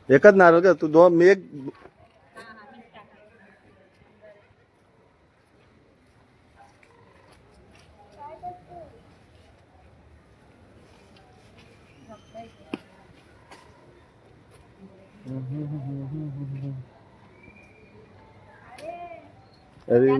एकच नारळ का तू दोन मी एक अरे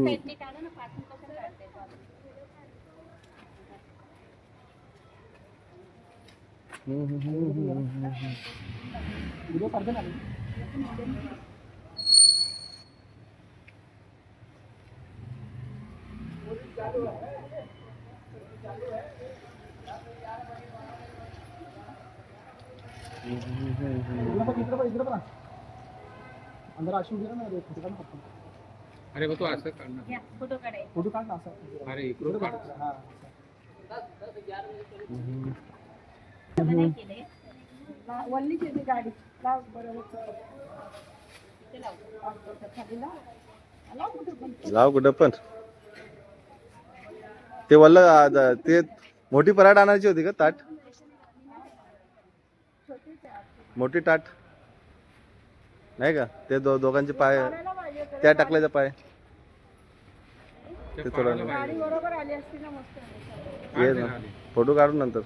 अंदर आशू दिला ना फोटो काढ फक्त. अरे मग तू असं काढणार फोटो काढ ना असं. अरे इकडून काढ. हा वल्ली केली गाडी लाव बरोबर. लाव कुठं पण ते वल्ल ते मोठी पराठ आणायची होती का ताट मोठी ताट नाही का ते दोघांचे पाय त्या टाकल्याचा पाय ते थोडं गाडी बरोबर आली असती ना मस्त. ये ना फोटो काढून नंतर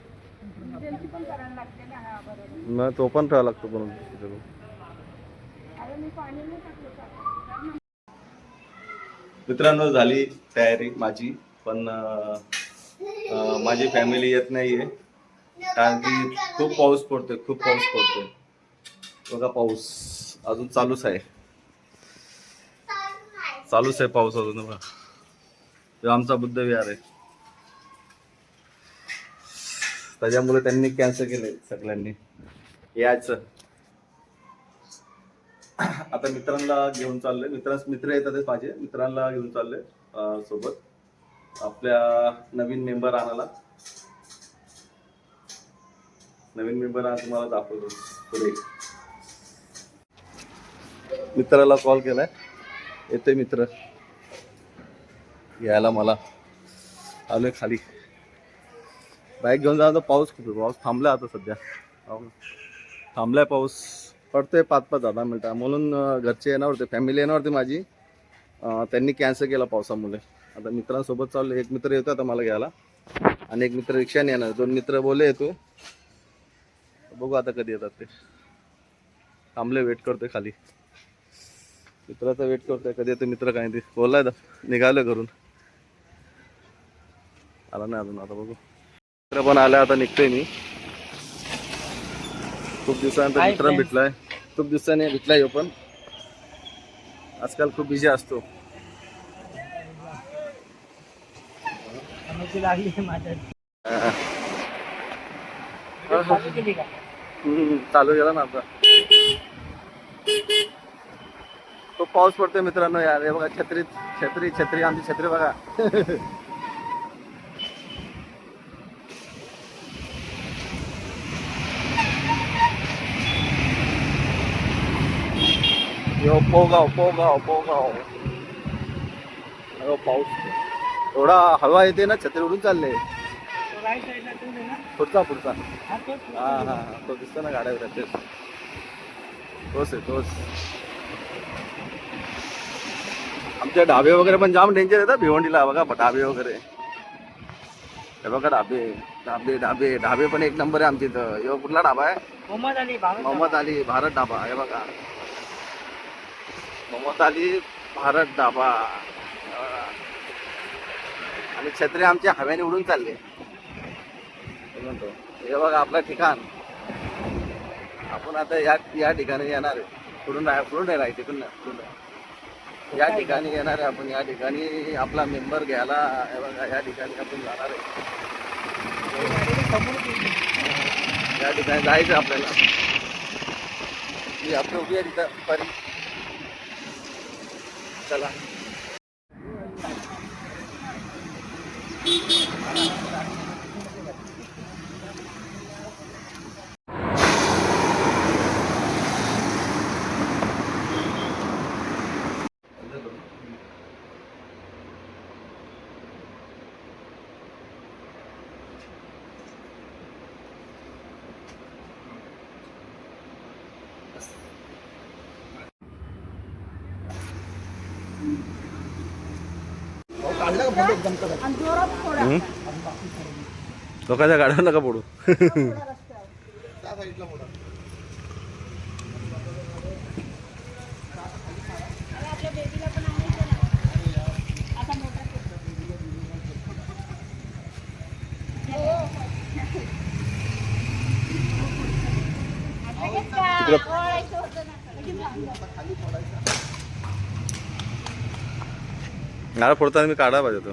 सेल्फी पण करायला लागते ना. हा बरोबर. मग तो पण ठेवावा लागतो पण अरे मी पाणी नाही टाकलं. मित्रांनो झाली तयारी माझी पण माझी फॅमिली येत नाहीये कारण की खूप पाऊस पडतोय खूप पाऊस पडतोय बघा पाऊस अजून चालूच आहे पाऊस अजून बघा तो आमचा बुद्ध विहार आहे त्याच्यामुळे त्यांनी कॅन्सल केले सगळ्यांनी यायचं आता मित्रांना घेऊन चाललोय मित्र येतात माझे मित्रांना घेऊन चाललोय सोबत आपल्या नवीन मेंबर आणायला तुम्हाला दाखवतो पुढे मित्राला कॉल केलाय येतोय मित्र यायला मला आलोय खाली बाईक घेऊन जाणार पाऊस खूप पाऊस थांबलाय आता सध्या थांबलाय पाऊस पडतोय 5-10 मिनिटं म्हणून घरचे येणार होते फॅमिली येणार होती माझी त्यांनी कॅन्सल केला पावसामुळे आता मित्रांसोबत चाललो एक मित्र येतो आता मला घ्यायला आणि एक मित्र रिक्षाने येणार 2 मित्र बोलले येतो बघू आता कधी येतात ते थांबले वेट करतोय खाली मित्राचा वेट करतोय कधी येतो मित्र काय ते बोललाय निघालोय घरून आला नाही अजून आता बघू मित्र पण आलाय आता निघतोय मी खूप दिवसानंतर मित्र भेटलाय खूप दिवसाने भेटलाय ह्यो पण आजकाल खूप बिझी असतो चालू गेला ना आता खूप पाऊस पडतोय मित्रांनो यार हे बघा छत्री आमची छत्री बघा पोगाव पाऊस थोडा हवा येते ना छत्री उडून चालले पुढचा हा तो दिसतो ना गाड्यावर तोच आमचे ढाबे वगैरे पण जाम डेंजर येतात भिवंडीला बघा ढाबे वगैरे हे बघा ढाबे पण एक नंबर आहे आमच्या इथं यो कुठला ढाबा आहे मोहम्मद अली भारत ढाबा हे बघा मोहम्मद अली भारत ढाबा आणि छत्री आमच्या हव्याने उडून चालले म्हणतो हे बघा आपलं ठिकाण आपण आता या ठिकाणी येणार आहे पुढून नाही राहायचे पण या ठिकाणी येणार आहे आपण या ठिकाणी आपला मेंबर घ्यायला हे बघा या ठिकाणी आपण जाणार आहे या ठिकाणी जायचं आपल्याला आपली उभी आहे तिथं परी चला आणि जोरात फोडा. लोकांच्या गाड्या नका पडू. फोडा रस्त्यावर. अरे आपल्या बेबीला पण आणायचं ना. आता मोठा गाडा फोडताना मी काढा पाहिजे तो.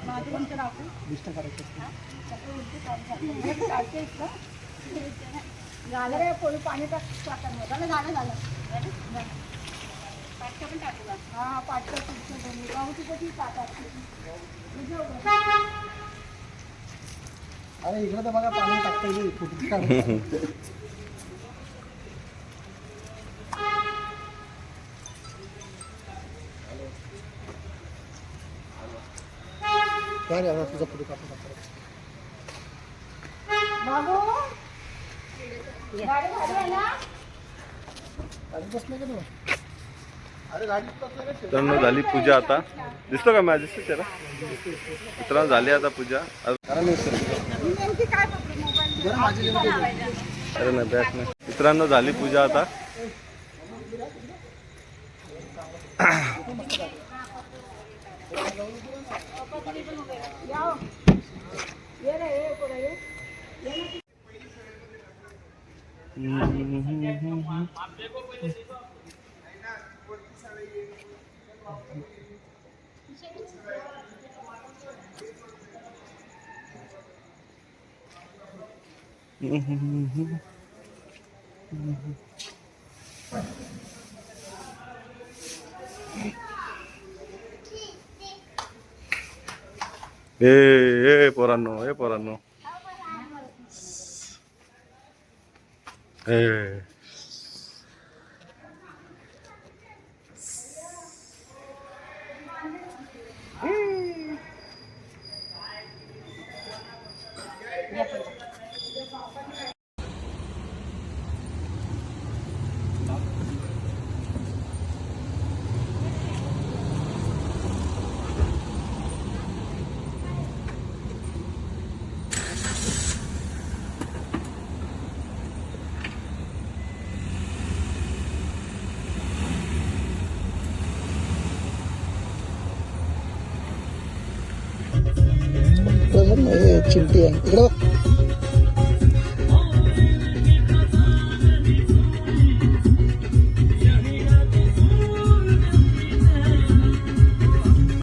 माझं कोणतं राखू? झालं रे पोळी पाणी टाकतात झालं झालं. पाटका पण टाकू का? हा पाटका तुमचं गावची कशी टाकतात. अरे इकडे तर बघा पाणी टाकता येईल. काय रे तुझा फोटो काढतो. बाबू गाडी भारी आहे ना? गाडी बसले का तू? अरे गाडी बसले का? मित्रांनो झाली पूजा आता. दिसतो का माझ्या दिसतो त्याला. मित्रांनो झाली आता पूजा. नेमकी काय पकडू मोबाईल? अरे नाही बॅग नाही. मित्रांनो झाली पूजा आता. ये रे ये पुढे ये. ए पोरांनो ए पोरांनो ए चिमटी आहे इकडे.